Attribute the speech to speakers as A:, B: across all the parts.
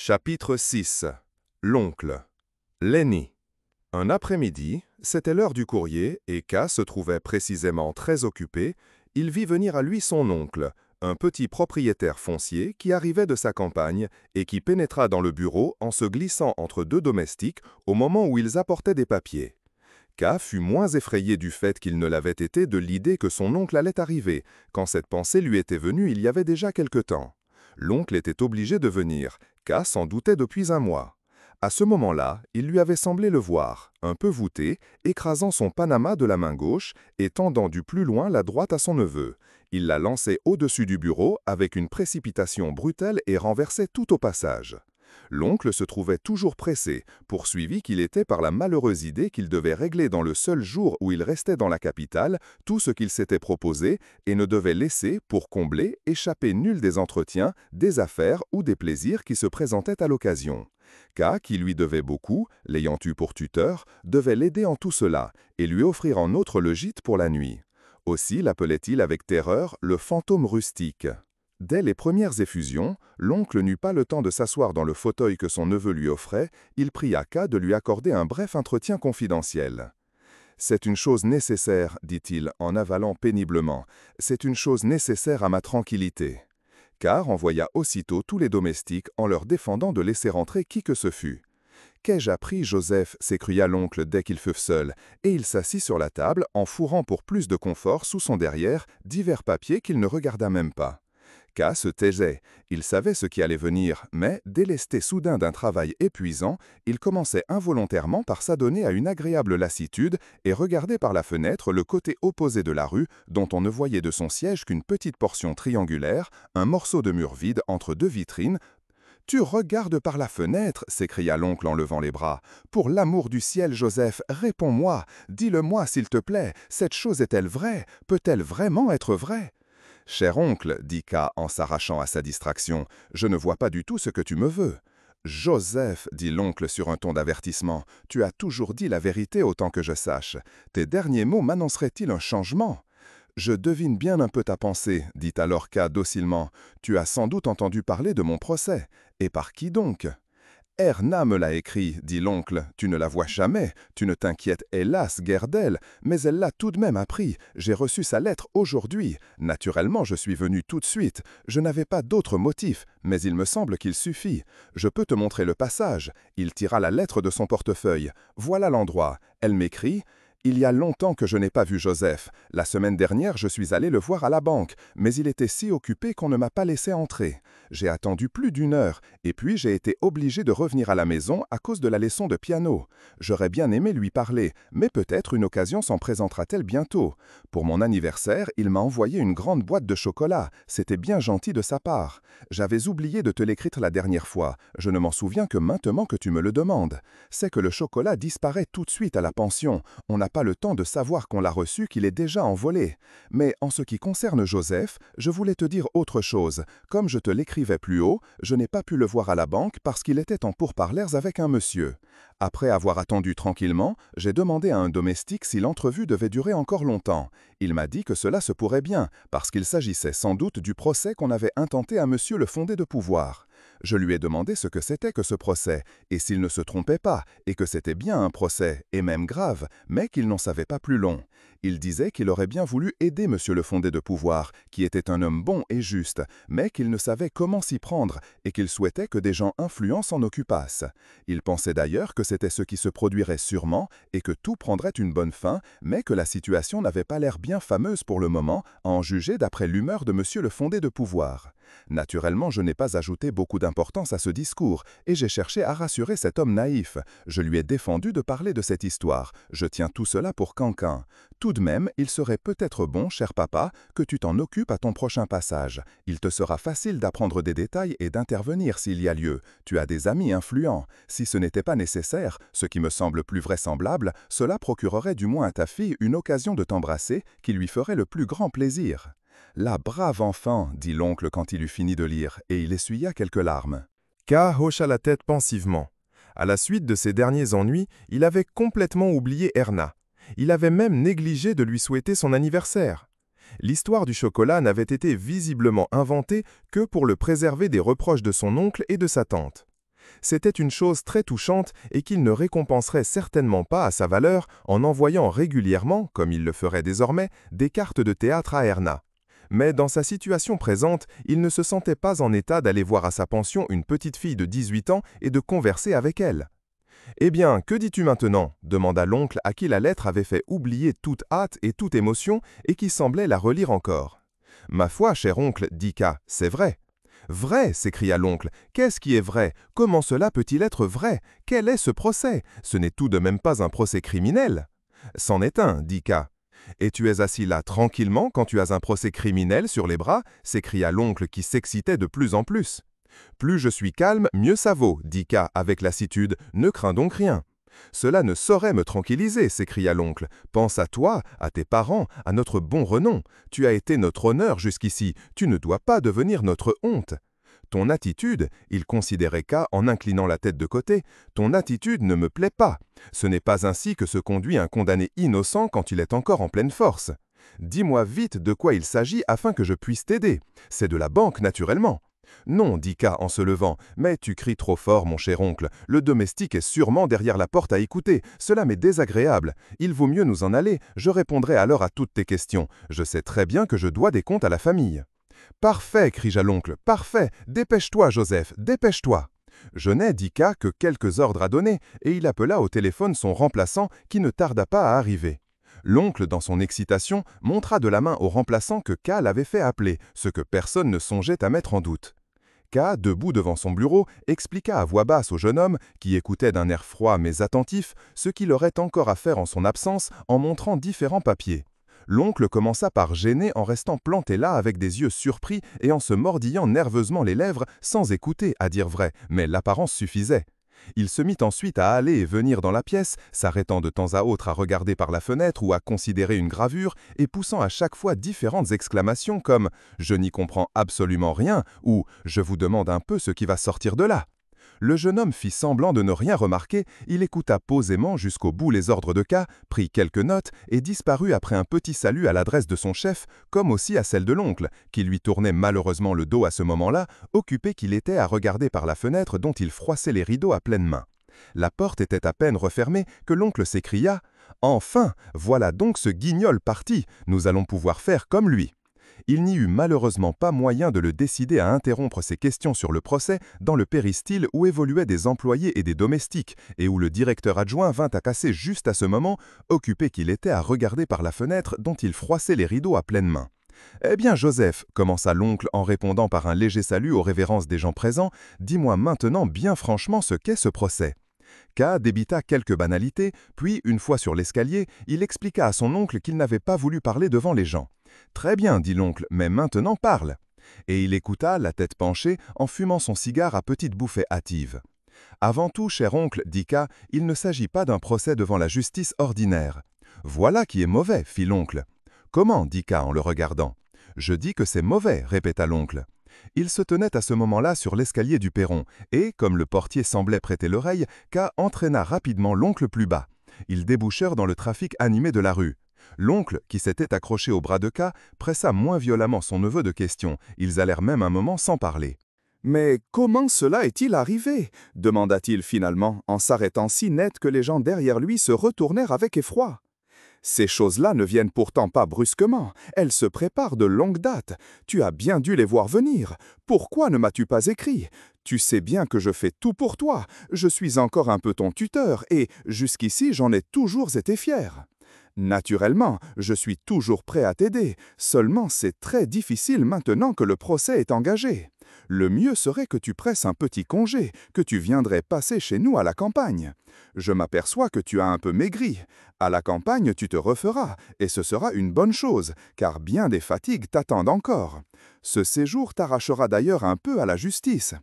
A: Chapitre 6. L'oncle. Lenny. Un après-midi, c'était l'heure du courrier et K se trouvait précisément très occupé. Il vit venir à lui son oncle, un petit propriétaire foncier qui arrivait de sa campagne et qui pénétra dans le bureau en se glissant entre deux domestiques au moment où ils apportaient des papiers. K fut moins effrayé du fait qu'il ne l'avait été de l'idée que son oncle allait arriver, quand cette pensée lui était venue il y avait déjà quelque temps. L'oncle était obligé de venir, K s'en doutait depuis un mois. À ce moment-là, il lui avait semblé le voir, un peu voûté, écrasant son panama de la main gauche et tendant du plus loin la droite à son neveu. Il la lançait au-dessus du bureau avec une précipitation brutale et renversait tout au passage. L'oncle se trouvait toujours pressé, poursuivi qu'il était par la malheureuse idée qu'il devait régler dans le seul jour où il restait dans la capitale tout ce qu'il s'était proposé et ne devait laisser, pour combler, échapper nul des entretiens, des affaires ou des plaisirs qui se présentaient à l'occasion. K, qui lui devait beaucoup, l'ayant eu pour tuteur, devait l'aider en tout cela et lui offrir en outre le gîte pour la nuit. Aussi l'appelait-il avec terreur le fantôme rustique. Dès les premières effusions, l'oncle n'eut pas le temps de s'asseoir dans le fauteuil que son neveu lui offrait, il pria K de lui accorder un bref entretien confidentiel. « C'est une chose nécessaire, dit-il en avalant péniblement, c'est une chose nécessaire à ma tranquillité. » K renvoya aussitôt tous les domestiques en leur défendant de laisser entrer qui que ce fût. « Qu'ai-je appris, Joseph » s'écria l'oncle dès qu'ils furent seuls, et il s'assit sur la table en fourrant pour plus de confort sous son derrière divers papiers qu'il ne regarda même pas. K se taisait. Il savait ce qui allait venir, mais, délesté soudain d'un travail épuisant, il commençait involontairement par s'adonner à une agréable lassitude et regarder par la fenêtre le côté opposé de la rue, dont on ne voyait de son siège qu'une petite portion triangulaire, un morceau de mur vide entre deux vitrines. « Tu regardes par la fenêtre » s'écria l'oncle en levant les bras. « Pour l'amour du ciel, Joseph, réponds-moi, dis-le-moi s'il te plaît, cette chose est-elle vraie? Peut-elle vraiment être vraie ?» « Cher oncle, dit K en s'arrachant à sa distraction, je ne vois pas du tout ce que tu me veux. »« Joseph, dit l'oncle sur un ton d'avertissement, tu as toujours dit la vérité autant que je sache. Tes derniers mots m'annonceraient-ils un changement ?»« Je devine bien un peu ta pensée, dit alors K docilement. Tu as sans doute entendu parler de mon procès. Et par qui donc ? Erna me l'a écrit, dit l'oncle. Tu ne la vois jamais, tu ne t'inquiètes hélas guère d'elle, mais elle l'a tout de même appris. J'ai reçu sa lettre aujourd'hui. Naturellement, je suis venu tout de suite. Je n'avais pas d'autre motif, mais il me semble qu'il suffit. Je peux te montrer le passage. Il tira la lettre de son portefeuille. Voilà l'endroit. Elle m'écrit. Il y a longtemps que je n'ai pas vu Joseph. La semaine dernière, je suis allé le voir à la banque, mais il était si occupé qu'on ne m'a pas laissé entrer. J'ai attendu plus d'1 heure, et puis j'ai été obligé de revenir à la maison à cause de la leçon de piano. J'aurais bien aimé lui parler, mais peut-être une occasion s'en présentera-t-elle bientôt. Pour mon anniversaire, il m'a envoyé une grande boîte de chocolat. C'était bien gentil de sa part. J'avais oublié de te l'écrire la dernière fois. Je ne m'en souviens que maintenant que tu me le demandes. C'est que le chocolat disparaît tout de suite à la pension. On n'a pas le temps de savoir qu'on l'a reçu, qu'il est déjà envolé. Mais en ce qui concerne Joseph, je voulais te dire autre chose. Comme je te l'écrivais plus haut, je n'ai pas pu le voir à la banque parce qu'il était en pourparlers avec un monsieur. Après avoir attendu tranquillement, j'ai demandé à un domestique si l'entrevue devait durer encore longtemps. Il m'a dit que cela se pourrait bien, parce qu'il s'agissait sans doute du procès qu'on avait intenté à monsieur le fondé de pouvoir. Je lui ai demandé ce que c'était que ce procès, et s'il ne se trompait pas, et que c'était bien un procès, et même grave, mais qu'il n'en savait pas plus long. Il disait qu'il aurait bien voulu aider monsieur le fondé de pouvoir, qui était un homme bon et juste, mais qu'il ne savait comment s'y prendre, et qu'il souhaitait que des gens influents s'en occupassent. Il pensait d'ailleurs que c'était ce qui se produirait sûrement, et que tout prendrait une bonne fin, mais que la situation n'avait pas l'air bien fameuse pour le moment, à en juger d'après l'humeur de monsieur le fondé de pouvoir. Naturellement, je n'ai pas ajouté beaucoup d'importance à ce discours, et j'ai cherché à rassurer cet homme naïf. Je lui ai défendu de parler de cette histoire. Je tiens tout cela pour Canquin. Tout de même, il serait peut-être bon, cher papa, que tu t'en occupes à ton prochain passage. Il te sera facile d'apprendre des détails et d'intervenir s'il y a lieu. Tu as des amis influents. Si ce n'était pas nécessaire, ce qui me semble plus vraisemblable, cela procurerait du moins à ta fille une occasion de t'embrasser qui lui ferait le plus grand plaisir. » « La brave enfant » dit l'oncle quand il eut fini de lire, et il essuya quelques larmes. K hocha la tête pensivement. À la suite de ses derniers ennuis, il avait complètement oublié Erna. Il avait même négligé de lui souhaiter son anniversaire. L'histoire du chocolat n'avait été visiblement inventée que pour le préserver des reproches de son oncle et de sa tante. C'était une chose très touchante et qu'il ne récompenserait certainement pas à sa valeur en envoyant régulièrement, comme il le ferait désormais, des cartes de théâtre à Erna. Mais dans sa situation présente, il ne se sentait pas en état d'aller voir à sa pension une petite fille de 18 ans et de converser avec elle. « Eh bien, que dis-tu maintenant » demanda l'oncle à qui la lettre avait fait oublier toute hâte et toute émotion et qui semblait la relire encore. « Ma foi, cher oncle, dit K, c'est vrai. »« Vrai » s'écria l'oncle. « Qu'est-ce qui est vrai? Comment cela peut-il être vrai? Quel est ce procès? Ce n'est tout de même pas un procès criminel. »« C'en est un, dit K. »« Et tu es assis là tranquillement quand tu as un procès criminel sur les bras » s'écria l'oncle qui s'excitait de plus en plus. « Plus je suis calme, mieux ça vaut, dit K avec lassitude, ne crains donc rien. »« Cela ne saurait me tranquilliser, s'écria l'oncle. Pense à toi, à tes parents, à notre bon renom. Tu as été notre honneur jusqu'ici, tu ne dois pas devenir notre honte. Ton attitude, il considérait K en inclinant la tête de côté, ton attitude ne me plaît pas. Ce n'est pas ainsi que se conduit un condamné innocent quand il est encore en pleine force. Dis-moi vite de quoi il s'agit afin que je puisse t'aider. C'est de la banque, naturellement. » « Non, dit K en se levant, mais tu cries trop fort, mon cher oncle. Le domestique est sûrement derrière la porte à écouter. Cela m'est désagréable. Il vaut mieux nous en aller. Je répondrai alors à toutes tes questions. Je sais très bien que je dois des comptes à la famille. »« Parfait, cria l'oncle, parfait. Dépêche-toi, Joseph, dépêche-toi. » Je n'ai, dit K, que quelques ordres à donner, et il appela au téléphone son remplaçant qui ne tarda pas à arriver. L'oncle, dans son excitation, montra de la main au remplaçant que K l'avait fait appeler, ce que personne ne songeait à mettre en doute. K, debout devant son bureau, expliqua à voix basse au jeune homme, qui écoutait d'un air froid mais attentif, ce qu'il aurait encore à faire en son absence en montrant différents papiers. L'oncle commença par gêner en restant planté là avec des yeux surpris et en se mordillant nerveusement les lèvres sans écouter, à dire vrai, mais l'apparence suffisait. Il se mit ensuite à aller et venir dans la pièce, s'arrêtant de temps à autre à regarder par la fenêtre ou à considérer une gravure et poussant à chaque fois différentes exclamations comme « Je n'y comprends absolument rien » ou « Je vous demande un peu ce qui va sortir de là ». Le jeune homme fit semblant de ne rien remarquer, il écouta posément jusqu'au bout les ordres de K, prit quelques notes et disparut après un petit salut à l'adresse de son chef, comme aussi à celle de l'oncle, qui lui tournait malheureusement le dos à ce moment-là, occupé qu'il était à regarder par la fenêtre dont il froissait les rideaux à pleine main. La porte était à peine refermée que l'oncle s'écria « Enfin, voilà donc ce guignol parti, nous allons pouvoir faire comme lui !» Il n'y eut malheureusement pas moyen de le décider à interrompre ses questions sur le procès dans le péristyle où évoluaient des employés et des domestiques, et où le directeur adjoint vint à casser juste à ce moment, occupé qu'il était à regarder par la fenêtre dont il froissait les rideaux à pleine main. « Eh bien, Joseph, » commença l'oncle en répondant par un léger salut aux révérences des gens présents, « dis-moi maintenant bien franchement ce qu'est ce procès. » K débita quelques banalités, puis, une fois sur l'escalier, il expliqua à son oncle qu'il n'avait pas voulu parler devant les gens. « Très bien, dit l'oncle, mais maintenant parle. » Et il écouta, la tête penchée, en fumant son cigare à petites bouffées hâtives. « Avant tout, cher oncle, dit K, il ne s'agit pas d'un procès devant la justice ordinaire. »« Voilà qui est mauvais, fit l'oncle. »« Comment » dit K en le regardant. « Je dis que c'est mauvais, répéta l'oncle. Il se tenait à ce moment-là sur l'escalier du perron, et, comme le portier semblait prêter l'oreille, K entraîna rapidement l'oncle plus bas. Ils débouchèrent dans le trafic animé de la rue. L'oncle, qui s'était accroché au bras de K, pressa moins violemment son neveu de questions. Ils allèrent même un moment sans parler. « Mais comment cela est-il arrivé » demanda-t-il finalement, en s'arrêtant si net que les gens derrière lui se retournèrent avec effroi. « Ces choses-là ne viennent pourtant pas brusquement. Elles se préparent de longue date. Tu as bien dû les voir venir. Pourquoi ne m'as-tu pas écrit ? Tu sais bien que je fais tout pour toi. Je suis encore un peu ton tuteur et, jusqu'ici, j'en ai toujours été fier. Naturellement, je suis toujours prêt à t'aider. Seulement, c'est très difficile maintenant que le procès est engagé. Le mieux serait que tu presses un petit congé, que tu viendrais passer chez nous à la campagne. Je m'aperçois que tu as un peu maigri. À la campagne, tu te referas, et ce sera une bonne chose, car bien des fatigues t'attendent encore. Ce séjour t'arrachera d'ailleurs un peu à la justice.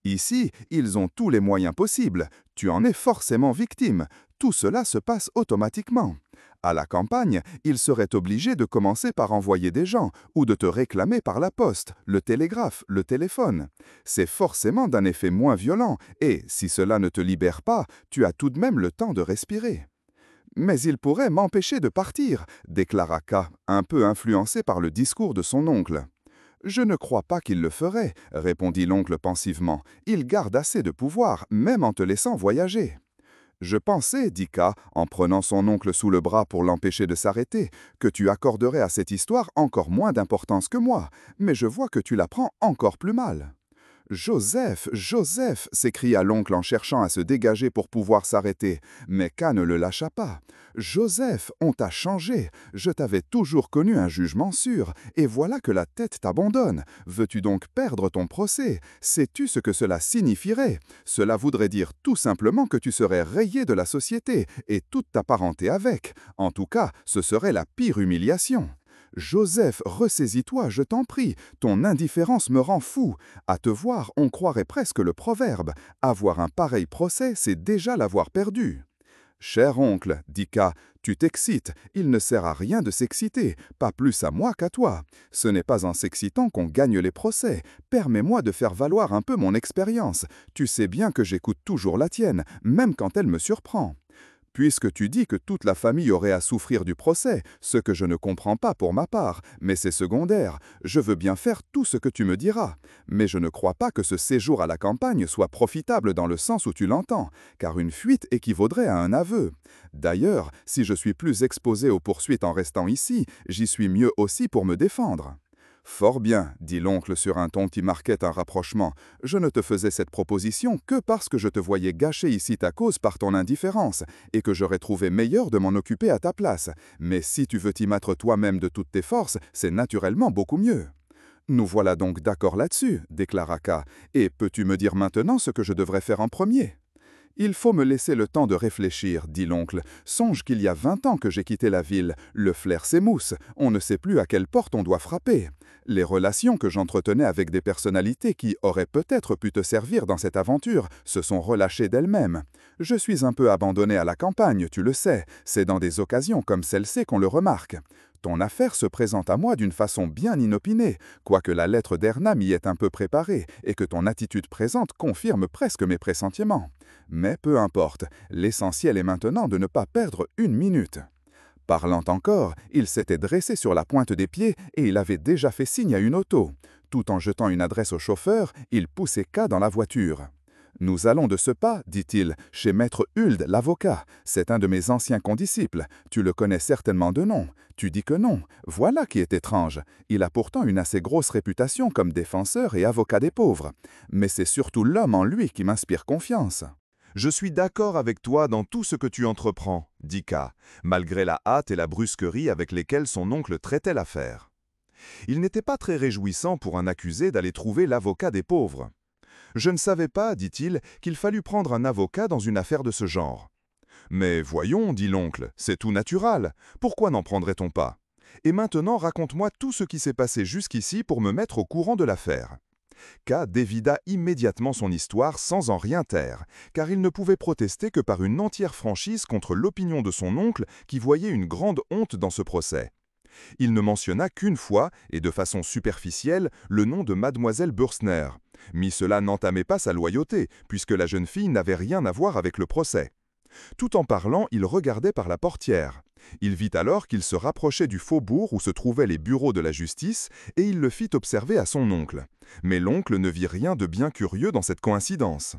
A: Ici, ils ont tous les moyens possibles. Tu en es forcément victime. Tout cela se passe automatiquement. À la campagne, ils seraient obligés de commencer par envoyer des gens ou de te réclamer par la poste, le télégraphe, le téléphone. C'est forcément d'un effet moins violent et, si cela ne te libère pas, tu as tout de même le temps de respirer. « Mais il pourrait m'empêcher de partir, » déclara K, un peu influencé par le discours de son oncle. «
B: Je ne crois pas qu'il le ferait, répondit l'oncle pensivement. Il garde assez de pouvoir, même en te laissant voyager. Je pensais, dit K, en prenant son oncle sous le bras pour l'empêcher de s'arrêter, que tu accorderais à cette histoire encore moins d'importance que moi, mais je vois que tu la prends encore plus mal. Joseph, Joseph, s'écria l'oncle en cherchant à se dégager pour pouvoir s'arrêter, mais K ne le lâcha pas. Joseph, on t'a changé. Je t'avais toujours connu un jugement sûr, et voilà que la tête t'abandonne. Veux-tu donc perdre ton procès? Sais-tu ce que cela signifierait? Cela voudrait dire tout simplement que tu serais rayé de la société, et toute ta parenté avec. En tout cas, ce serait la pire humiliation. Joseph, ressaisis-toi, je t'en prie, ton indifférence me rend fou. À te voir, on croirait presque le proverbe. Avoir un pareil procès, c'est déjà l'avoir perdu. Cher oncle, dit K, tu t'excites, il ne sert à rien de s'exciter, pas plus à moi qu'à toi. Ce n'est pas en s'excitant qu'on gagne les procès. Permets-moi de faire valoir un peu mon expérience. Tu sais bien que j'écoute toujours la tienne, même quand elle me surprend. Puisque tu dis que toute la famille aurait à souffrir du procès, ce que je ne comprends pas pour ma part, mais c'est secondaire, je veux bien faire tout ce que tu me diras. Mais je ne crois pas que ce séjour à la campagne soit profitable dans le sens où tu l'entends, car une fuite équivaudrait à un aveu. D'ailleurs, si je suis plus exposé aux poursuites en restant ici, j'y suis mieux aussi pour me défendre. Fort bien, dit l'oncle sur un ton qui marquait un rapprochement. Je ne te faisais cette proposition que parce que je te voyais gâcher ici ta cause par ton indifférence, et que j'aurais trouvé meilleur de m'en occuper à ta place. Mais si tu veux t'y mettre toi-même de toutes tes forces, c'est naturellement beaucoup mieux. Nous voilà donc d'accord là-dessus, déclara K. Et peux-tu me dire maintenant ce que je devrais faire en premier? Il faut me laisser le temps de réfléchir, dit l'oncle. Songe qu'il y a 20 ans que j'ai quitté la ville. Le flair s'émousse. On ne sait plus à quelle porte on doit frapper. Les relations que j'entretenais avec des personnalités qui auraient peut-être pu te servir dans cette aventure se sont relâchées d'elles-mêmes. Je suis un peu abandonné à la campagne, tu le sais. C'est dans des occasions comme celle-ci qu'on le remarque. Ton affaire se présente à moi d'une façon bien inopinée, quoique la lettre d'Erna m'y ait un peu préparé et que ton attitude présente confirme presque mes pressentiments. Mais peu importe, l'essentiel est maintenant de ne pas perdre une minute. Parlant encore, il s'était dressé sur la pointe des pieds et il avait déjà fait signe à une auto. Tout en jetant une adresse au chauffeur, il poussait K dans la voiture. « Nous allons de ce pas, dit-il, chez maître Huld, l'avocat. C'est un de mes anciens condisciples. Tu le connais certainement de nom. Tu dis que non. Voilà qui est étrange. Il a pourtant une assez grosse réputation comme défenseur et avocat des pauvres. Mais c'est surtout l'homme en lui qui m'inspire confiance. »
A: Je suis d'accord avec toi dans tout ce que tu entreprends, dit K, malgré la hâte et la brusquerie avec lesquelles son oncle traitait l'affaire. Il n'était pas très réjouissant pour un accusé d'aller trouver l'avocat des pauvres. Je ne savais pas, dit-il, qu'il fallut prendre un avocat dans une affaire de ce genre. Mais voyons, dit l'oncle, c'est tout naturel. Pourquoi n'en prendrait-on pas? Et maintenant, raconte-moi tout ce qui s'est passé jusqu'ici pour me mettre au courant de l'affaire. K dévida immédiatement son histoire sans en rien taire, car il ne pouvait protester que par une entière franchise contre l'opinion de son oncle qui voyait une grande honte dans ce procès. Il ne mentionna qu'une fois, et de façon superficielle, le nom de mademoiselle Bürstner. Mais cela n'entamait pas sa loyauté, puisque la jeune fille n'avait rien à voir avec le procès. Tout en parlant, il regardait par la portière. Il vit alors qu'il se rapprochait du faubourg où se trouvaient les bureaux de la justice, et il le fit observer à son oncle. Mais l'oncle ne vit rien de bien curieux dans cette coïncidence.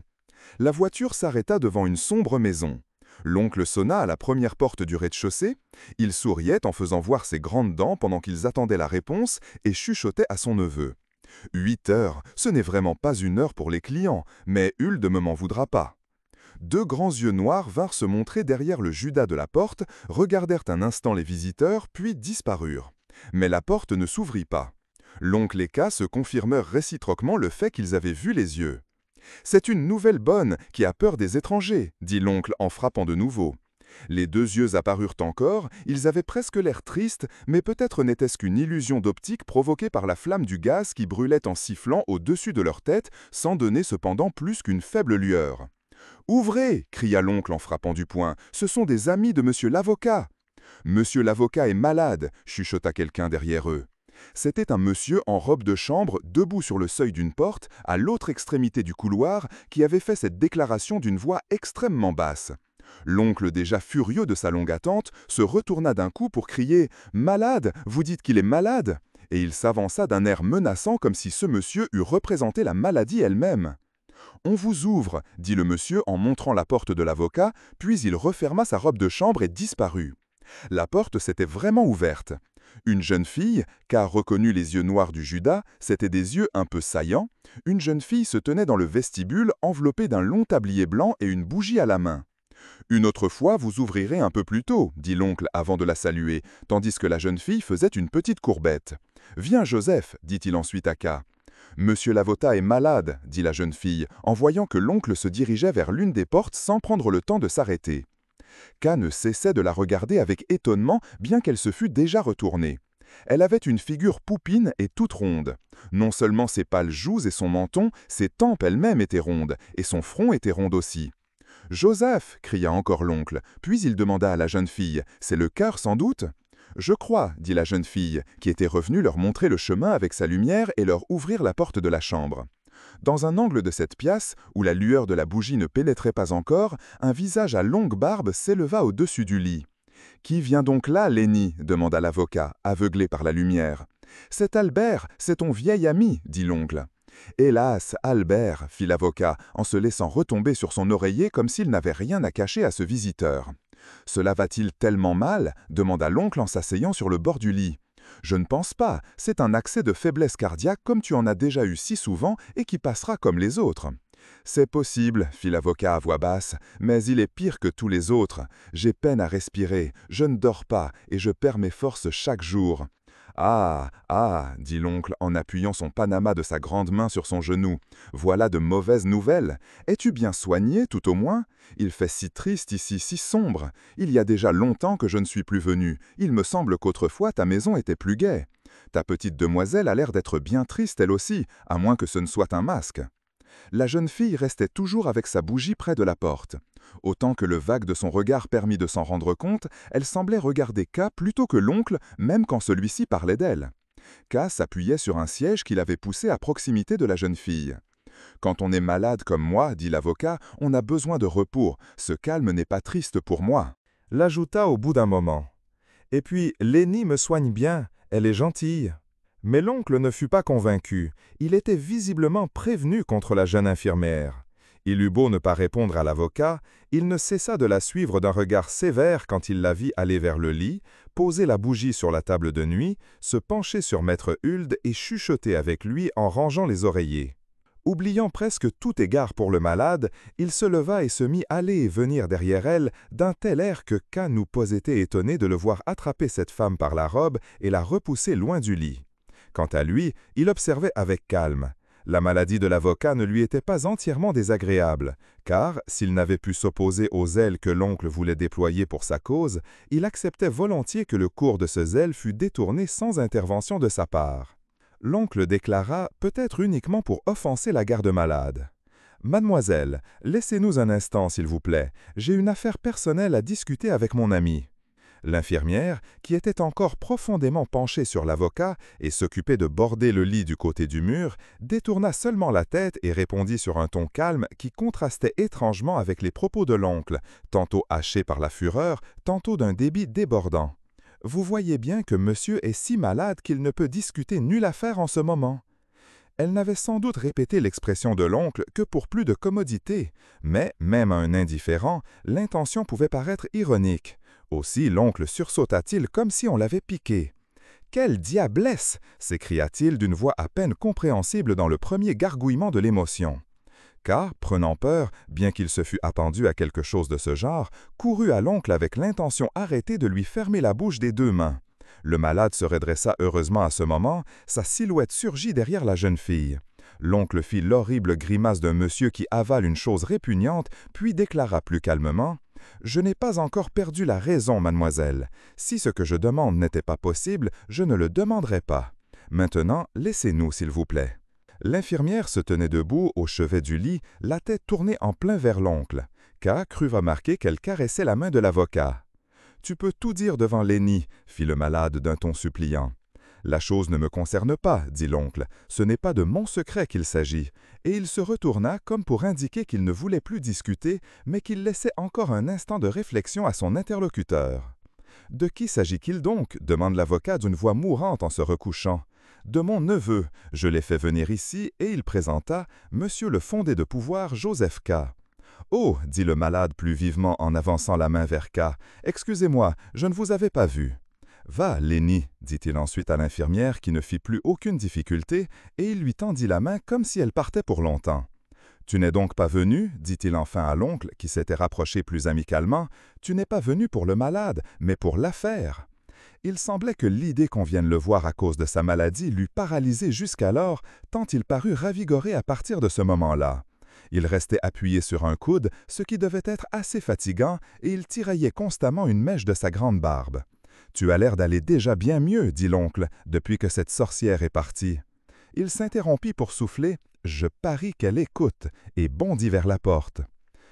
A: La voiture s'arrêta devant une sombre maison. L'oncle sonna à la première porte du rez-de-chaussée. Il souriait en faisant voir ses grandes dents pendant qu'ils attendaient la réponse et chuchotait à son neveu. « 8 heures, ce n'est vraiment pas une heure pour les clients, mais Huld ne m'en voudra pas. » Deux grands yeux noirs vinrent se montrer derrière le judas de la porte, regardèrent un instant les visiteurs, puis disparurent. Mais la porte ne s'ouvrit pas. L'oncle et K se confirmèrent réciproquement le fait qu'ils avaient vu les yeux. « C'est une nouvelle bonne qui a peur des étrangers, » dit l'oncle en frappant de nouveau. Les deux yeux apparurent encore, ils avaient presque l'air tristes, mais peut-être n'était-ce qu'une illusion d'optique provoquée par la flamme du gaz qui brûlait en sifflant au-dessus de leur tête, sans donner cependant plus qu'une faible lueur. « Ouvrez !» cria l'oncle en frappant du poing. « Ce sont des amis de monsieur l'avocat !»« Monsieur l'avocat est malade !» chuchota quelqu'un derrière eux. C'était un monsieur en robe de chambre, debout sur le seuil d'une porte, à l'autre extrémité du couloir, qui avait fait cette déclaration d'une voix extrêmement basse. L'oncle, déjà furieux de sa longue attente, se retourna d'un coup pour crier « Malade? Vous dites qu'il est malade ?»
B: et il s'avança d'un air menaçant comme si ce monsieur eût représenté la maladie elle-même. « On vous ouvre » dit le monsieur en montrant la porte de l'avocat, puis il referma sa robe de chambre et disparut. La porte s'était vraiment ouverte. Une jeune fille, car reconnut les yeux noirs du Judas, c'étaient des yeux un peu saillants, une jeune fille se tenait dans le vestibule enveloppée d'un long tablier blanc et une bougie à la main. « Une autre fois, vous ouvrirez un peu plus tôt » dit l'oncle avant de la saluer, tandis que la jeune fille faisait une petite courbette. « Viens, Joseph » dit-il ensuite à K. « Monsieur l'avocat est malade » dit la jeune fille, en voyant que l'oncle se dirigeait vers l'une des portes sans prendre le temps de s'arrêter. K ne cessait de la regarder avec étonnement, bien qu'elle se fût déjà retournée. Elle avait une figure poupine et toute ronde. Non seulement ses pâles joues et son menton, ses tempes elles-mêmes étaient rondes, et son front était rond aussi. « Joseph » cria encore l'oncle, puis il demanda à la jeune fille, « C'est le cœur sans doute ?»« Je crois, » dit la jeune fille, qui était revenue leur montrer le chemin avec sa lumière et leur ouvrir la porte de la chambre. Dans un angle de cette pièce, où la lueur de la bougie ne pénétrait pas encore, un visage à longue barbe s'éleva au-dessus du lit. « Qui vient donc là, Lenny » demanda l'avocat, aveuglé par la lumière. « C'est Albert, c'est ton vieil ami » dit l'oncle. « Hélas, Albert » fit l'avocat, en se laissant retomber sur son oreiller comme s'il n'avait rien à cacher à ce visiteur. « Cela va-t-il tellement mal » demanda l'oncle en s'asseyant sur le bord du lit. « Je ne pense pas, c'est un accès de faiblesse cardiaque comme tu en as déjà eu si souvent et qui passera comme les autres. »« C'est possible, » fit l'avocat à voix basse, « mais il est pire que tous les autres. J'ai peine à respirer, je ne dors pas et je perds mes forces chaque jour. »« Ah, ah, » dit l'oncle en appuyant son panama de sa grande main sur son genou. « Voilà de mauvaises nouvelles. Es-tu bien soigné, tout au moins? Il fait si triste ici, si sombre. Il y a déjà longtemps que je ne suis plus venu. Il me semble qu'autrefois ta maison était plus gaie. Ta petite demoiselle a l'air d'être bien triste elle aussi, à moins que ce ne soit un masque. » La jeune fille restait toujours avec sa bougie près de la porte. Autant que le vague de son regard permit de s'en rendre compte, elle semblait regarder K plutôt que l'oncle, même quand celui-ci parlait d'elle. K s'appuyait sur un siège qu'il avait poussé à proximité de la jeune fille. « Quand on est malade comme moi, dit l'avocat, on a besoin de repos. Ce calme n'est pas triste pour moi. »
A: L'ajouta au bout d'un moment. « Et puis, Lenny me soigne bien, elle est gentille. » Mais l'oncle ne fut pas convaincu. Il était visiblement prévenu contre la jeune infirmière. Il eut beau ne pas répondre à l'avocat, il ne cessa de la suivre d'un regard sévère quand il la vit aller vers le lit, poser la bougie sur la table de nuit, se pencher sur maître Huld et chuchoter avec lui en rangeant les oreillers. Oubliant presque tout égard pour le malade, il se leva et se mit aller et venir derrière elle d'un tel air que K nous posait étonné de le voir attraper cette femme par la robe et la repousser loin du lit. Quant à lui, il observait avec calme. La maladie de l'avocat ne lui était pas entièrement désagréable, car, s'il n'avait pu s'opposer au zèle que l'oncle voulait déployer pour sa cause, il acceptait volontiers que le cours de ce zèle fût détourné sans intervention de sa part. L'oncle déclara, peut-être uniquement pour offenser la garde-malade. « Mademoiselle, laissez-nous un instant, s'il vous plaît. J'ai une affaire personnelle à discuter avec mon ami. » L'infirmière, qui était encore profondément penchée sur l'avocat et s'occupait de border le lit du côté du mur, détourna seulement la tête et répondit sur un ton calme qui contrastait étrangement avec les propos de l'oncle, tantôt hachés par la fureur, tantôt d'un débit débordant. « Vous voyez bien que monsieur est si malade qu'il ne peut discuter nulle affaire en ce moment. » Elle n'avait sans doute répété l'expression de l'oncle que pour plus de commodité, mais, même à un indifférent, l'intention pouvait paraître ironique. Aussi l'oncle sursauta-t-il comme si on l'avait piqué. « Quelle diablesse !» s'écria-t-il d'une voix à peine compréhensible dans le premier gargouillement de l'émotion. Car, prenant peur, bien qu'il se fût attendu à quelque chose de ce genre, courut à l'oncle avec l'intention arrêtée de lui fermer la bouche des deux mains. Le malade se redressa heureusement à ce moment, sa silhouette surgit derrière la jeune fille. L'oncle fit l'horrible grimace d'un monsieur qui avale une chose répugnante, puis déclara plus calmement « Je n'ai pas encore perdu la raison, mademoiselle. Si ce que je demande n'était pas possible, je ne le demanderais pas. Maintenant, laissez-nous, s'il vous plaît. » L'infirmière se tenait debout au chevet du lit, la tête tournée en plein vers l'oncle. K crut remarquer qu'elle caressait la main de l'avocat. « Tu peux tout dire devant Lenny, » fit le malade d'un ton suppliant. « La chose ne me concerne pas, » dit l'oncle. « Ce n'est pas de mon secret qu'il s'agit. » Et il se retourna comme pour indiquer qu'il ne voulait plus discuter, mais qu'il laissait encore un instant de réflexion à son interlocuteur. « De qui s'agit-il donc » demande l'avocat d'une voix mourante en se recouchant.
C: de mon neveu. Je l'ai fait venir ici et il présenta Monsieur le fondé de pouvoir Joseph K. Oh, dit le malade plus vivement en avançant la main vers K. Excusez-moi, je ne vous avais pas vu. Va, Lenny, dit-il ensuite à l'infirmière qui ne fit plus aucune difficulté, et il lui tendit la main comme si elle partait pour longtemps. Tu n'es donc pas venu, dit-il enfin à l'oncle qui s'était rapproché plus amicalement, tu n'es pas venu pour le malade, mais pour l'affaire. Il semblait que l'idée qu'on vienne le voir à cause de sa maladie l'eût paralysé jusqu'alors, tant il parut ravigoré à partir de ce moment-là. Il restait appuyé sur un coude, ce qui devait être assez fatigant, et il tiraillait constamment une mèche de sa grande barbe. « Tu as l'air d'aller déjà bien mieux, dit l'oncle, depuis que cette sorcière est partie. » Il s'interrompit pour souffler « Je parie qu'elle écoute » et bondit vers la porte.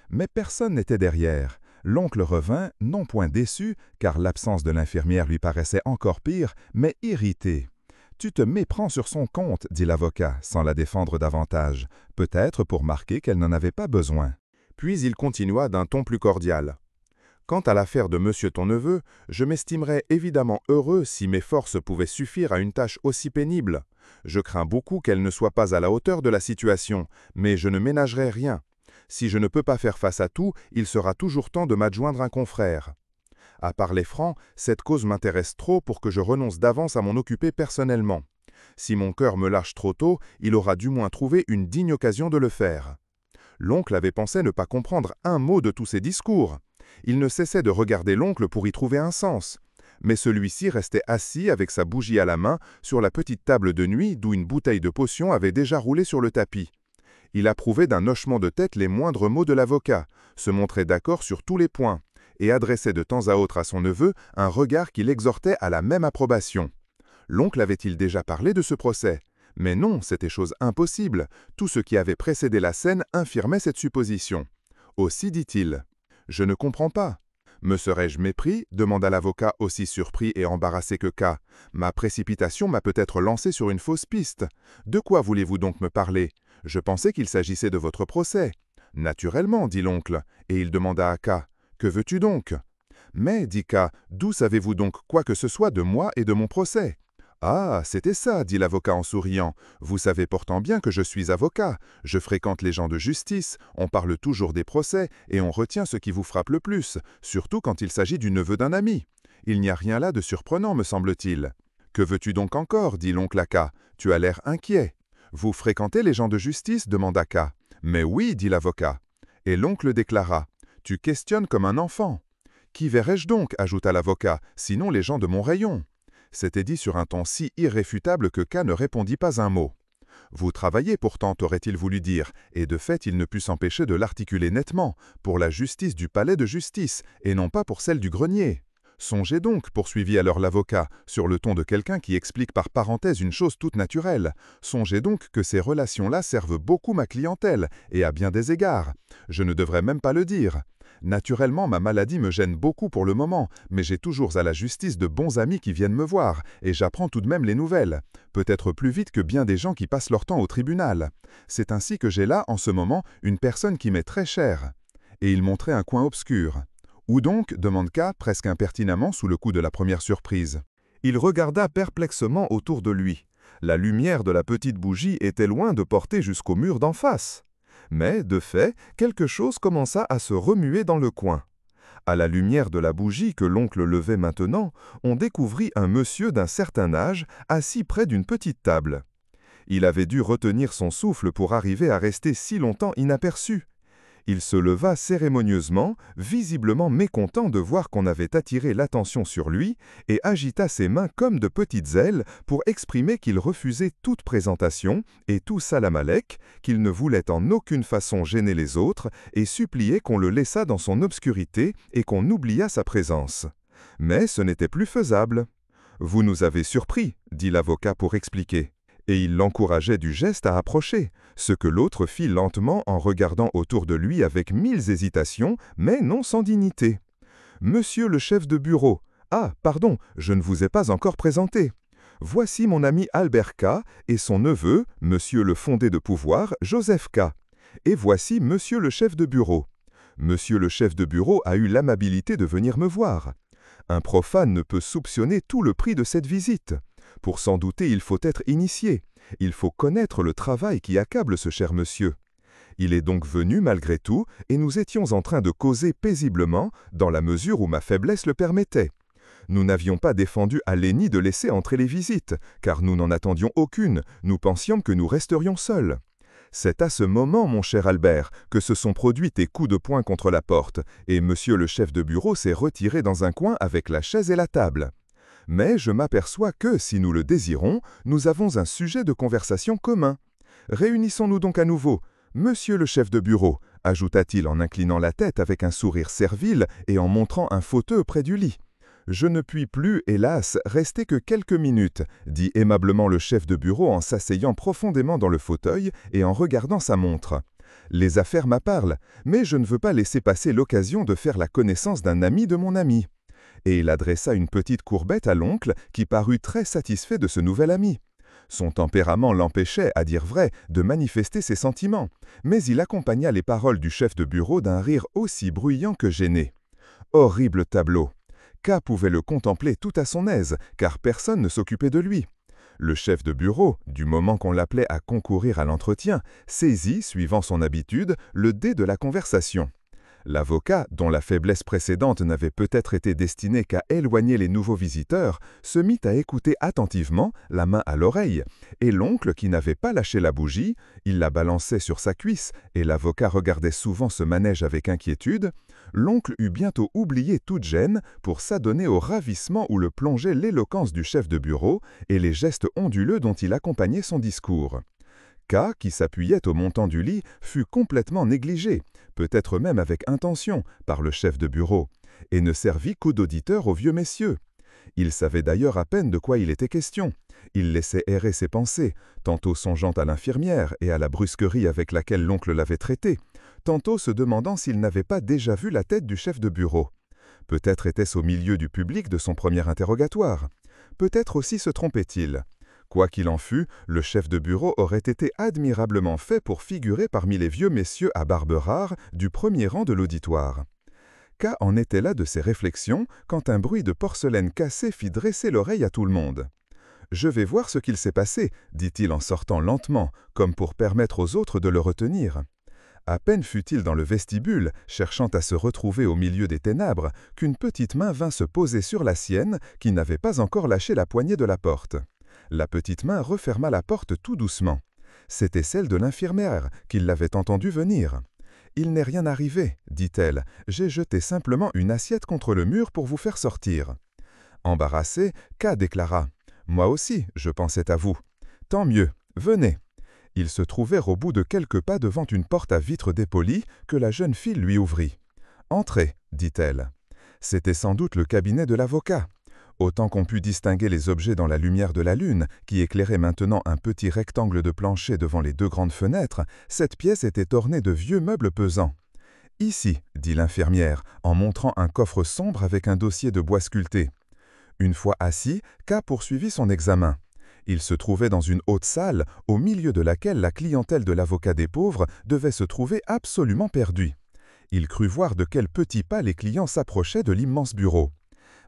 C: Mais personne n'était derrière. L'oncle revint, non point déçu, car l'absence de l'infirmière lui paraissait encore pire, mais irrité. « Tu te méprends sur son compte, dit l'avocat, sans la défendre davantage, peut-être pour marquer qu'elle n'en avait pas besoin. »
A: Puis il continua d'un ton plus cordial. Quant à l'affaire de monsieur ton neveu, je m'estimerais évidemment heureux si mes forces pouvaient suffire à une tâche aussi pénible. Je crains beaucoup qu'elle ne soit pas à la hauteur de la situation, mais je ne ménagerai rien. Si je ne peux pas faire face à tout, il sera toujours temps de m'adjoindre un confrère. À parler franc, cette cause m'intéresse trop pour que je renonce d'avance à m'en occuper personnellement. Si mon cœur me lâche trop tôt, il aura du moins trouvé une digne occasion de le faire. L'oncle avait pensé ne pas comprendre un mot de tous ces discours. Il ne cessait de regarder l'oncle pour y trouver un sens. Mais celui-ci restait assis avec sa bougie à la main sur la petite table de nuit d'où une bouteille de potion avait déjà roulé sur le tapis. Il approuvait d'un hochement de tête les moindres mots de l'avocat, se montrait d'accord sur tous les points, et adressait de temps à autre à son neveu un regard qui l'exhortait à la même approbation. L'oncle avait-il déjà parlé de ce procès? Mais non, c'était chose impossible. Tout ce qui avait précédé la scène infirmait cette supposition. Aussi dit-il. « Je ne comprends pas. » « Me serais-je mépris » demanda l'avocat aussi surpris et embarrassé que K. « Ma précipitation m'a peut-être lancé sur une fausse piste. De quoi voulez-vous donc me parler? Je pensais qu'il s'agissait de votre procès. »« Naturellement, dit l'oncle, et il demanda à K. « Que veux-tu donc ?»« Mais, dit K, d'où savez-vous donc quoi que ce soit de moi et de mon procès ?»« Ah, c'était ça, dit l'avocat en souriant. Vous savez pourtant bien que je suis avocat. Je fréquente les gens de justice, on parle toujours des procès et on retient ce qui vous frappe le plus, surtout quand il s'agit du neveu d'un ami. Il n'y a rien là de surprenant, me semble-t-il. Que veux-tu donc encore, dit l'oncle à K. Tu as l'air inquiet. Vous fréquentez les gens de justice, demanda K. Mais oui, dit l'avocat. Et l'oncle déclara. Tu questionnes comme un enfant. Qui verrais-je donc, ajouta l'avocat, sinon les gens de mon rayon? C'était dit sur un ton si irréfutable que K ne répondit pas un mot. « Vous travaillez pourtant, aurait-il voulu dire, et de fait il ne put s'empêcher de l'articuler nettement, pour la justice du palais de justice, et non pas pour celle du grenier. Songez donc, poursuivit alors l'avocat, sur le ton de quelqu'un qui explique par parenthèse une chose toute naturelle, songez donc que ces relations-là servent beaucoup ma clientèle, et à bien des égards. Je ne devrais même pas le dire. Naturellement, ma maladie me gêne beaucoup pour le moment, mais j'ai toujours à la justice de bons amis qui viennent me voir, et j'apprends tout de même les nouvelles, peut-être plus vite que bien des gens qui passent leur temps au tribunal. C'est ainsi que j'ai là, en ce moment, une personne qui m'est très chère. » Et il montrait un coin obscur. « Où donc » demande K, presque impertinemment sous le coup de la première surprise. Il regarda perplexement autour de lui. La lumière de la petite bougie était loin de porter jusqu'au mur d'en face. Mais, de fait, quelque chose commença à se remuer dans le coin. À la lumière de la bougie que l'oncle levait maintenant, on découvrit un monsieur d'un certain âge assis près d'une petite table. Il avait dû retenir son souffle pour arriver à rester si longtemps inaperçu. Il se leva cérémonieusement, visiblement mécontent de voir qu'on avait attiré l'attention sur lui, et agita ses mains comme de petites ailes pour exprimer qu'il refusait toute présentation et tout salam alek, qu'il ne voulait en aucune façon gêner les autres, et suppliait qu'on le laissât dans son obscurité et qu'on oubliât sa présence. Mais ce n'était plus faisable. « Vous nous avez surpris, » dit l'avocat pour expliquer. Et il l'encourageait du geste à approcher, ce que l'autre fit lentement en regardant autour de lui avec 1000 hésitations, mais non sans dignité. « Monsieur le chef de bureau, ah, pardon, je ne vous ai pas encore présenté. Voici mon ami Albert K. et son neveu, monsieur le fondé de pouvoir, Joseph K. Et voici monsieur le chef de bureau. Monsieur le chef de bureau a eu l'amabilité de venir me voir. Un profane ne peut soupçonner tout le prix de cette visite.
C: Pour s'en douter, il faut être initié. Il faut connaître le travail qui accable ce cher monsieur. Il est donc venu malgré tout, et nous étions en train de causer paisiblement, dans la mesure où ma faiblesse le permettait. Nous n'avions pas défendu à Lenny de laisser entrer les visites, car nous n'en attendions aucune, nous pensions que nous resterions seuls. C'est à ce moment, mon cher Albert, que se sont produits tes coups de poing contre la porte, et monsieur le chef de bureau s'est retiré dans un coin avec la chaise et la table. Mais je m'aperçois que, si nous le désirons, nous avons un sujet de conversation commun. Réunissons-nous donc à nouveau. Monsieur le chef de bureau, ajouta-t-il en inclinant la tête avec un sourire servile et en montrant un fauteuil près du lit. Je ne puis plus, hélas, rester que quelques minutes, dit aimablement le chef de bureau en s'asseyant profondément dans le fauteuil et en regardant sa montre. Les affaires m'apparlent, mais je ne veux pas laisser passer l'occasion de faire la connaissance d'un ami de mon ami. Et il adressa une petite courbette à l'oncle qui parut très satisfait de ce nouvel ami. Son tempérament l'empêchait, à dire vrai, de manifester ses sentiments, mais il accompagna les paroles du chef de bureau d'un rire aussi bruyant que gêné. Horrible tableau! K pouvait le contempler tout à son aise, car personne ne s'occupait de lui. Le chef de bureau, du moment qu'on l'appelait à concourir à l'entretien, saisit, suivant son habitude, le dé de la conversation. L'avocat, dont la faiblesse précédente n'avait peut-être été destinée qu'à éloigner les nouveaux visiteurs, se mit à écouter attentivement, la main à l'oreille, et l'oncle, qui n'avait pas lâché la bougie, il la balançait sur sa cuisse, et l'avocat regardait souvent ce manège avec inquiétude, l'oncle eut bientôt oublié toute gêne pour s'adonner au ravissement où le plongeait l'éloquence du chef de bureau et les gestes onduleux dont il accompagnait son discours. K, qui s'appuyait au montant du lit, fut complètement négligé, peut-être même avec intention, par le chef de bureau, et ne servit qu'au d'auditeur aux vieux messieurs. Il savait d'ailleurs à peine de quoi il était question. Il laissait errer ses pensées, tantôt songeant à l'infirmière et à la brusquerie avec laquelle l'oncle l'avait traité, tantôt se demandant s'il n'avait pas déjà vu la tête du chef de bureau. Peut-être était-ce au milieu du public de son premier interrogatoire. Peut-être aussi se trompait-il. Quoi qu'il en fût, le chef de bureau aurait été admirablement fait pour figurer parmi les vieux messieurs à barbe rare du premier rang de l'auditoire. K en était là de ses réflexions quand un bruit de porcelaine cassée fit dresser l'oreille à tout le monde. « Je vais voir ce qu'il s'est passé », dit-il en sortant lentement, comme pour permettre aux autres de le retenir. À peine fut-il dans le vestibule, cherchant à se retrouver au milieu des ténèbres, qu'une petite main vint se poser sur la sienne, qui n'avait pas encore lâché la poignée de la porte. La petite main referma la porte tout doucement. C'était celle de l'infirmière, qui l'avait entendu venir. « Il n'est rien arrivé, dit-elle. J'ai jeté simplement une assiette contre le mur pour vous faire sortir. » Embarrassé, K déclara. « Moi aussi, je pensais à vous. Tant mieux, venez. » Ils se trouvèrent au bout de quelques pas devant une porte à vitres dépolies que la jeune fille lui ouvrit. « Entrez, dit-elle. » C'était sans doute le cabinet de l'avocat. Autant qu'on put distinguer les objets dans la lumière de la lune, qui éclairait maintenant un petit rectangle de plancher devant les deux grandes fenêtres, cette pièce était ornée de vieux meubles pesants. « Ici, dit l'infirmière, en montrant un coffre sombre avec un dossier de bois sculpté. Une fois assis, K poursuivit son examen. Il se trouvait dans une haute salle, au milieu de laquelle la clientèle de l'avocat des pauvres devait se trouver absolument perdue. Il crut voir de quels petits pas les clients s'approchaient de l'immense bureau.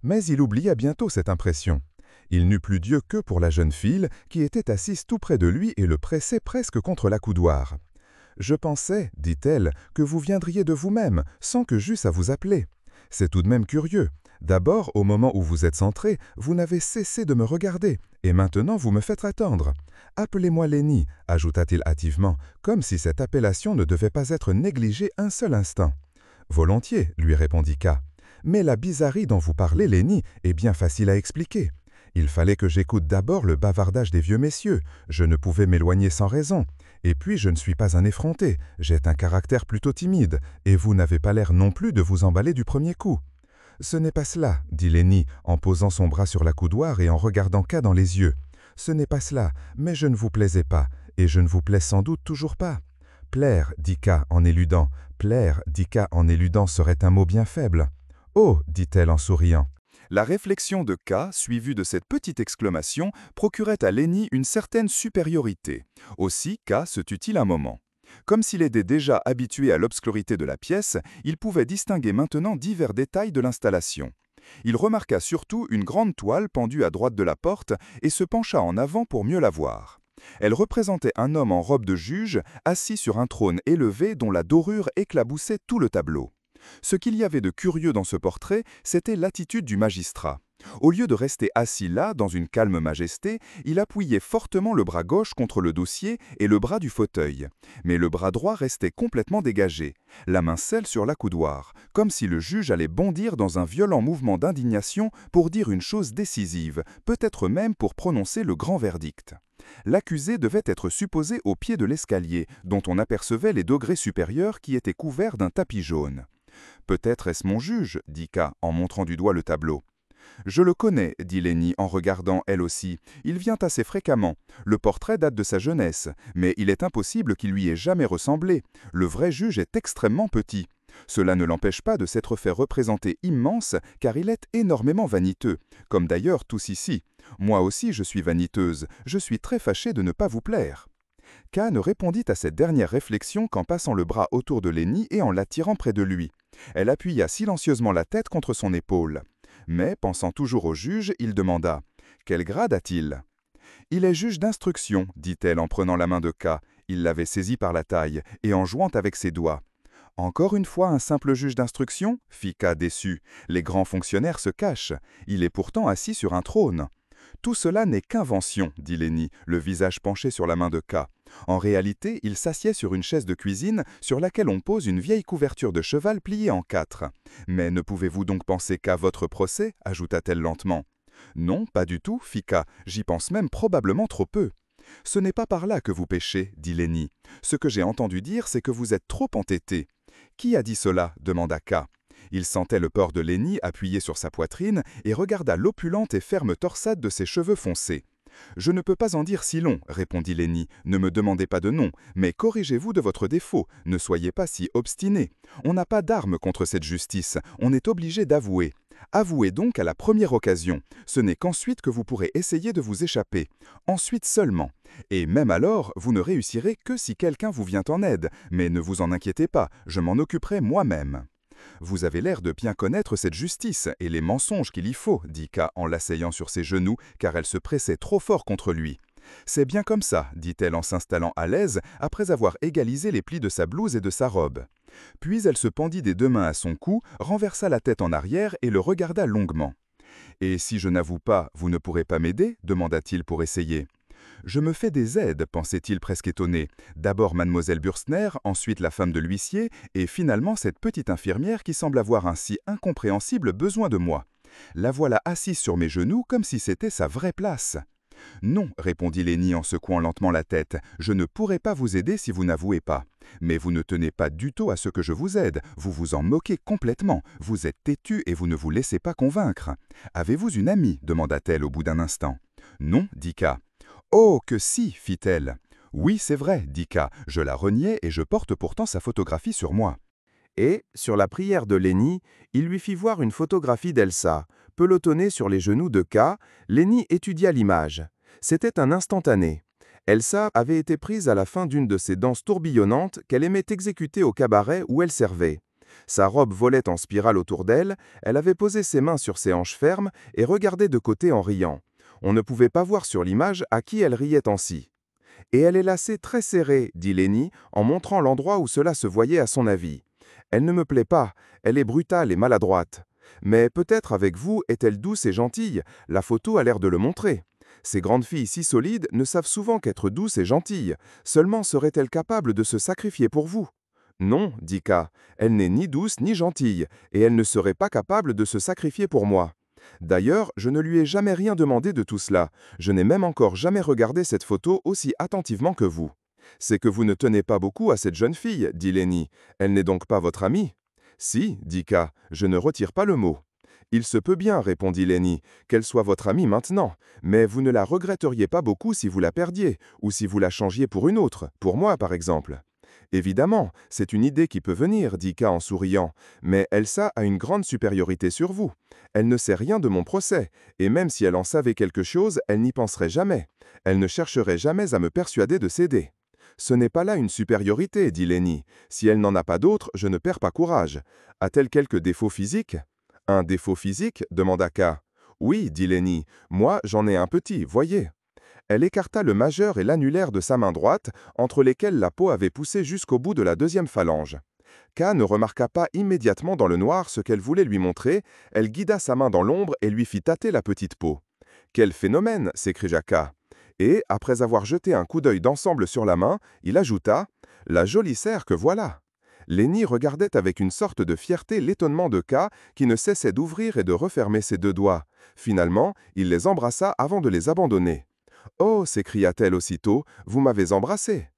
C: Mais il oublia bientôt cette impression. Il n'eut plus d'yeux que pour la jeune fille, qui était assise tout près de lui et le pressait presque contre l'accoudoir. « Je pensais, dit-elle, que vous viendriez de vous-même, sans que j'eusse à vous appeler. C'est tout de même curieux. D'abord, au moment où vous êtes entré, vous n'avez cessé de me regarder, et maintenant vous me faites attendre. Appelez-moi Lenny, ajouta-t-il hâtivement, comme si cette appellation ne devait pas être négligée un seul instant. Volontiers, lui répondit K. Mais la bizarrerie dont vous parlez, Lenny, est bien facile à expliquer. Il fallait que j'écoute d'abord le bavardage des vieux messieurs. Je ne pouvais m'éloigner sans raison. Et puis, je ne suis pas un effronté. J'ai un caractère plutôt timide, et vous n'avez pas l'air non plus de vous emballer du premier coup. Ce n'est pas cela, dit Lenny, en posant son bras sur l'accoudoir et en regardant K dans les yeux. Ce n'est pas cela, mais je ne vous plaisais pas, et je ne vous plais sans doute toujours pas. Plaire, dit K en éludant. Plaire, dit K en éludant, serait un mot bien faible. Oh, dit-elle en souriant.
B: La réflexion de K, suivie de cette petite exclamation, procurait à Lenny une certaine supériorité. Aussi, K se tut-il un moment. Comme s'il était déjà habitué à l'obscurité de la pièce, il pouvait distinguer maintenant divers détails de l'installation. Il remarqua surtout une grande toile pendue à droite de la porte et se pencha en avant pour mieux la voir. Elle représentait un homme en robe de juge, assis sur un trône élevé dont la dorure éclaboussait tout le tableau. Ce qu'il y avait de curieux dans ce portrait, c'était l'attitude du magistrat. Au lieu de rester assis là, dans une calme majesté, il appuyait fortement le bras gauche contre le dossier et le bras du fauteuil. Mais le bras droit restait complètement dégagé, la main scellée sur l'accoudoir, comme si le juge allait bondir dans un violent mouvement d'indignation pour dire une chose décisive, peut-être même pour prononcer le grand verdict. L'accusé devait être supposé au pied de l'escalier, dont on apercevait les degrés supérieurs qui étaient couverts d'un tapis jaune. « Peut-être est-ce mon juge » dit K en montrant du doigt le tableau. « Je le connais » dit Lenny en regardant elle aussi. « Il vient assez fréquemment. Le portrait date de sa jeunesse, mais il est impossible qu'il lui ait jamais ressemblé. Le vrai juge est extrêmement petit. Cela ne l'empêche pas de s'être fait représenter immense, car il est énormément vaniteux, comme d'ailleurs tous ici. Moi aussi je suis vaniteuse, je suis très fâchée de ne pas vous plaire. » K ne répondit à cette dernière réflexion qu'en passant le bras autour de Lenny et en l'attirant près de lui. Elle appuya silencieusement la tête contre son épaule. Mais, pensant toujours au juge, il demanda « Quel grade a-t-il » ? « Il est juge d'instruction, dit-elle en prenant la main de K. Il l'avait saisi par la taille et en jouant avec ses doigts. « Encore une fois un simple juge d'instruction » fit K déçu. « Les grands fonctionnaires se cachent. Il est pourtant assis sur un trône. » « Tout cela n'est qu'invention, » dit Lenny, le visage penché sur la main de K. En réalité, il s'assied sur une chaise de cuisine sur laquelle on pose une vieille couverture de cheval pliée en 4. « Mais ne pouvez-vous donc penser qu'à votre procès » ajouta-t-elle lentement. « Non, pas du tout, fit K. J'y pense même probablement trop peu. »« Ce n'est pas par là que vous péchez, » dit Lenny. « Ce que j'ai entendu dire, c'est que vous êtes trop entêté. »« Qui a dit cela » demanda K. Il sentait le port de Lenny appuyé sur sa poitrine et regarda l'opulente et ferme torsade de ses cheveux foncés. « Je ne peux pas en dire si long, » répondit Lenny. « Ne me demandez pas de nom, mais corrigez-vous de votre défaut, ne soyez pas si obstiné. On n'a pas d'arme contre cette justice, on est obligé d'avouer. Avouez donc à la première occasion, ce n'est qu'ensuite que vous pourrez essayer de vous échapper. Ensuite seulement. Et même alors, vous ne réussirez que si quelqu'un vous vient en aide, mais ne vous en inquiétez pas, je m'en occuperai moi-même. » « Vous avez l'air de bien connaître cette justice et les mensonges qu'il y faut, » dit K en l'asseyant sur ses genoux, car elle se pressait trop fort contre lui. « C'est bien comme ça, » dit-elle en s'installant à l'aise, après avoir égalisé les plis de sa blouse et de sa robe. Puis elle se pendit des 2 mains à son cou, renversa la tête en arrière et le regarda longuement. « Et si je n'avoue pas, vous ne pourrez pas m'aider » demanda-t-il pour essayer. « Je me fais des aides, pensait-il presque étonné. D'abord mademoiselle Bürstner, ensuite la femme de l'huissier, et finalement cette petite infirmière qui semble avoir un si incompréhensible besoin de moi. La voilà assise sur mes genoux comme si c'était sa vraie place. »« Non, » répondit Lenny en secouant lentement la tête, « je ne pourrai pas vous aider si vous n'avouez pas. Mais vous ne tenez pas du tout à ce que je vous aide, vous vous en moquez complètement, vous êtes têtu et vous ne vous laissez pas convaincre. Avez-vous une amie » demanda-t-elle au bout d'un instant. « Non, dit K. »« Oh, que si » fit-elle. « Oui, c'est vrai, dit K. Je la reniais et je porte pourtant sa photographie sur moi. »
A: Et, sur la prière de Lenny, il lui fit voir une photographie d'Elsa. Pelotonnée sur les genoux de K, Lenny étudia l'image. C'était un instantané. Elsa avait été prise à la fin d'une de ces danses tourbillonnantes qu'elle aimait exécuter au cabaret où elle servait. Sa robe volait en spirale autour d'elle, elle avait posé ses mains sur ses hanches fermes et regardait de côté en riant. On ne pouvait pas voir sur l'image à qui elle riait ainsi. « Et elle est lacée très serrée, » dit Lenny, en montrant l'endroit où cela se voyait à son avis. « Elle ne me plaît pas, elle est brutale et maladroite. Mais peut-être avec vous est-elle douce et gentille, la photo a l'air de le montrer. Ces grandes filles si solides ne savent souvent qu'être douces et gentilles, seulement seraient-elles capables de se sacrifier pour vous ? » « Non, dit K, elle n'est ni douce ni gentille, et elle ne serait pas capable de se sacrifier pour moi. D'ailleurs, je ne lui ai jamais rien demandé de tout cela, je n'ai même encore jamais regardé cette photo aussi attentivement que vous. »« C'est que vous ne tenez pas beaucoup à cette jeune fille, dit Lenny. Elle n'est donc pas votre amie ? » ?»« Si, dit K, je ne retire pas le mot. »« Il se peut bien, répondit Lenny, qu'elle soit votre amie maintenant, mais vous ne la regretteriez pas beaucoup si vous la perdiez, ou si vous la changiez pour une autre, pour moi par exemple. » « Évidemment, c'est une idée qui peut venir, dit K en souriant, mais Elsa a une grande supériorité sur vous. Elle ne sait rien de mon procès, et même si elle en savait quelque chose, elle n'y penserait jamais. Elle ne chercherait jamais à me persuader de céder. »« Ce n'est pas là une supériorité, dit Lenny. Si elle n'en a pas d'autre, je ne perds pas courage. A-t-elle quelques défauts physiques ? » Un défaut physique demanda K. Oui, dit Lenny. Moi, j'en ai un petit, voyez. Elle écarta le majeur et l'annulaire de sa main droite, entre lesquels la peau avait poussé jusqu'au bout de la deuxième phalange. K ne remarqua pas immédiatement dans le noir ce qu'elle voulait lui montrer, elle guida sa main dans l'ombre et lui fit tâter la petite peau. « Quel phénomène !» s'écria K. Et, après avoir jeté un coup d'œil d'ensemble sur la main, il ajouta « La jolie serre que voilà !» Lenny regardait avec une sorte de fierté l'étonnement de K qui ne cessait d'ouvrir et de refermer ses deux doigts. Finalement, il les embrassa avant de les abandonner. « Oh !» s'écria-t-elle aussitôt, « vous m'avez embrassé !»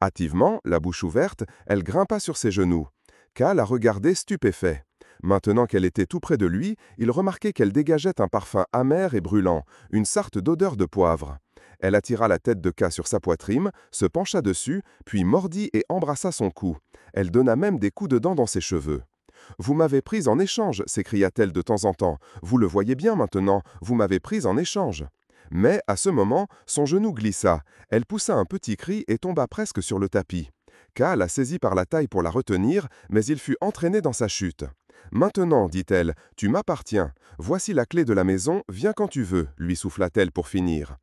A: Hâtivement, la bouche ouverte, elle grimpa sur ses genoux. K la regardait stupéfait. Maintenant qu'elle était tout près de lui, il remarquait qu'elle dégageait un parfum amer et brûlant, une sorte d'odeur de poivre. Elle attira la tête de K sur sa poitrine, se pencha dessus, puis mordit et embrassa son cou. Elle donna même des coups de dents dans ses cheveux. « Vous m'avez prise en échange !» s'écria-t-elle de temps en temps. « Vous le voyez bien maintenant, vous m'avez prise en échange !» Mais, à ce moment, son genou glissa. Elle poussa un petit cri et tomba presque sur le tapis. K la saisit par la taille pour la retenir, mais il fut entraîné dans sa chute. « Maintenant, dit-elle, tu m'appartiens. Voici la clé de la maison, viens quand tu veux, lui souffla-t-elle pour finir.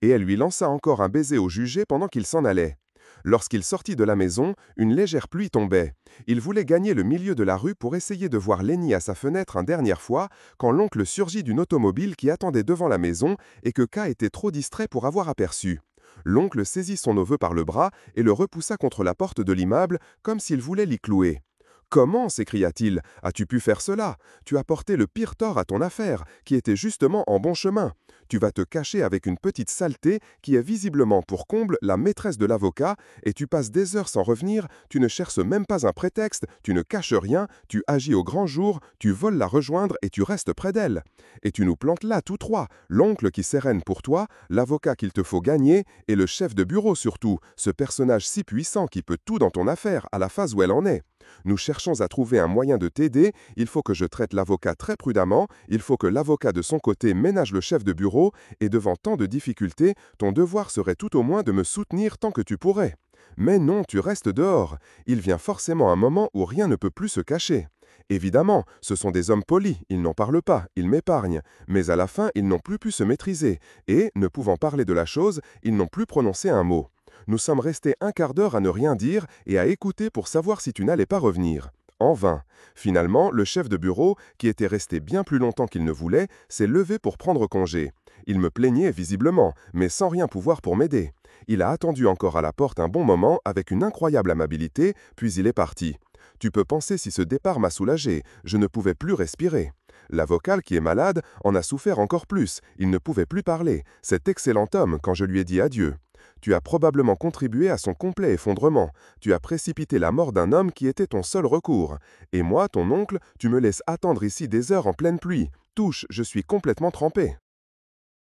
A: Et elle lui lança encore un baiser au jugé pendant qu'il s'en allait. Lorsqu'il sortit de la maison, une légère pluie tombait. Il voulait gagner le milieu de la rue pour essayer de voir Lenny à sa fenêtre une dernière fois, quand l'oncle surgit d'une automobile qui attendait devant la maison et que K était trop distrait pour avoir aperçu. L'oncle saisit son neveu par le bras et le repoussa contre la porte de l'immeuble, comme s'il voulait l'y clouer. « Comment » s'écria-t-il, « as-tu pu faire cela? Tu as porté le pire tort à ton affaire, qui était justement en bon chemin. Tu vas te cacher avec une petite saleté qui est visiblement pour comble la maîtresse de l'avocat, et tu passes des heures sans revenir, tu ne cherches même pas un prétexte, tu ne caches rien, tu agis au grand jour, tu voles la rejoindre et tu restes près d'elle. Et tu nous plantes là tous trois, l'oncle qui s'érène pour toi, l'avocat qu'il te faut gagner, et le chef de bureau surtout, ce personnage si puissant qui peut tout dans ton affaire à la phase où elle en est. Nous cherchons à trouver un moyen de t'aider, il faut que je traite l'avocat très prudemment, il faut que l'avocat de son côté ménage le chef de bureau, et devant tant de difficultés, ton devoir serait tout au moins de me soutenir tant que tu pourrais. Mais non, tu restes dehors. Il vient forcément un moment où rien ne peut plus se cacher. Évidemment, ce sont des hommes polis, ils n'en parlent pas, ils m'épargnent, mais à la fin, ils n'ont plus pu se maîtriser, et, ne pouvant parler de la chose, ils n'ont plus prononcé un mot. Nous sommes restés un quart d'heure à ne rien dire et à écouter pour savoir si tu n'allais pas revenir. En vain. Finalement, le chef de bureau, qui était resté bien plus longtemps qu'il ne voulait, s'est levé pour prendre congé. Il me plaignait visiblement, mais sans rien pouvoir pour m'aider. Il a attendu encore à la porte un bon moment avec une incroyable amabilité, puis il est parti. Tu peux penser si ce départ m'a soulagé, je ne pouvais plus respirer. L'avocat, qui est malade, en a souffert encore plus, il ne pouvait plus parler, cet excellent homme, quand je lui ai dit adieu. Tu as probablement contribué à son complet effondrement. Tu as précipité la mort d'un homme qui était ton seul recours. Et moi, ton oncle, tu me laisses attendre ici des heures en pleine pluie. Touche, je suis complètement trempé.